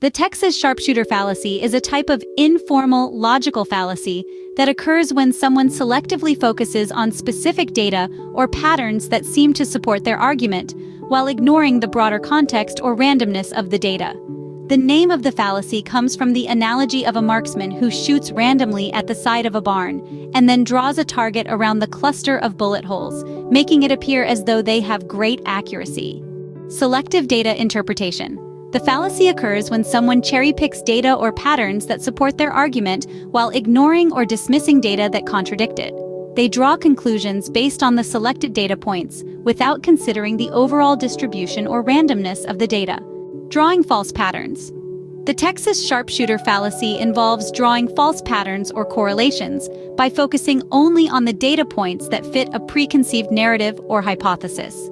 The Texas Sharpshooter Fallacy is a type of informal, logical fallacy that occurs when someone selectively focuses on specific data or patterns that seem to support their argument, while ignoring the broader context or randomness of the data. The name of the fallacy comes from the analogy of a marksman who shoots randomly at the side of a barn and then draws a target around the cluster of bullet holes, making it appear as though they have great accuracy. Selective data interpretation. The fallacy occurs when someone cherry-picks data or patterns that support their argument while ignoring or dismissing data that contradict it. They draw conclusions based on the selected data points without considering the overall distribution or randomness of the data. Drawing false patterns. The Texas Sharpshooter Fallacy involves drawing false patterns or correlations by focusing only on the data points that fit a preconceived narrative or hypothesis.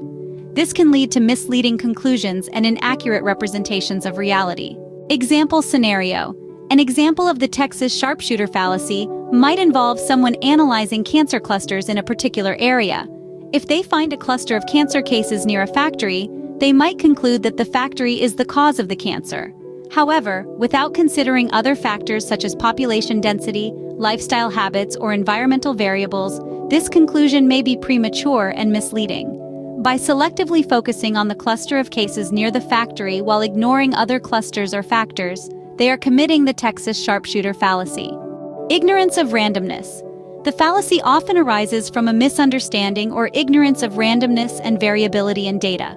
This can lead to misleading conclusions and inaccurate representations of reality. Example scenario. An example of the Texas Sharpshooter Fallacy might involve someone analyzing cancer clusters in a particular area. If they find a cluster of cancer cases near a factory, they might conclude that the factory is the cause of the cancer. However, without considering other factors such as population density, lifestyle habits, or environmental variables, this conclusion may be premature and misleading. By selectively focusing on the cluster of cases near the factory while ignoring other clusters or factors, they are committing the Texas Sharpshooter Fallacy. Ignorance of randomness. The fallacy often arises from a misunderstanding or ignorance of randomness and variability in data.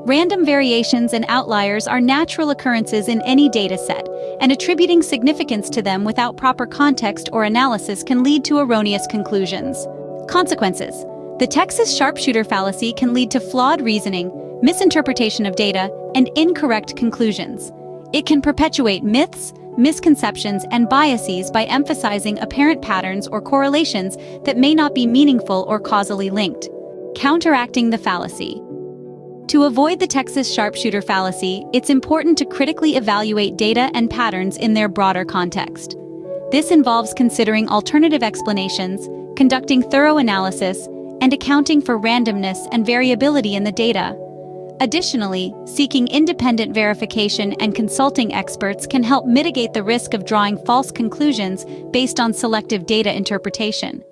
Random variations and outliers are natural occurrences in any data set, and attributing significance to them without proper context or analysis can lead to erroneous conclusions. Consequences. The Texas Sharpshooter Fallacy can lead to flawed reasoning, misinterpretation of data, and incorrect conclusions. It can perpetuate myths, misconceptions, and biases by emphasizing apparent patterns or correlations that may not be meaningful or causally linked. Counteracting the fallacy. To avoid the Texas Sharpshooter Fallacy, it's important to critically evaluate data and patterns in their broader context. This involves considering alternative explanations, conducting thorough analysis, and accounting for randomness and variability in the data. Additionally, seeking independent verification and consulting experts can help mitigate the risk of drawing false conclusions based on selective data interpretation.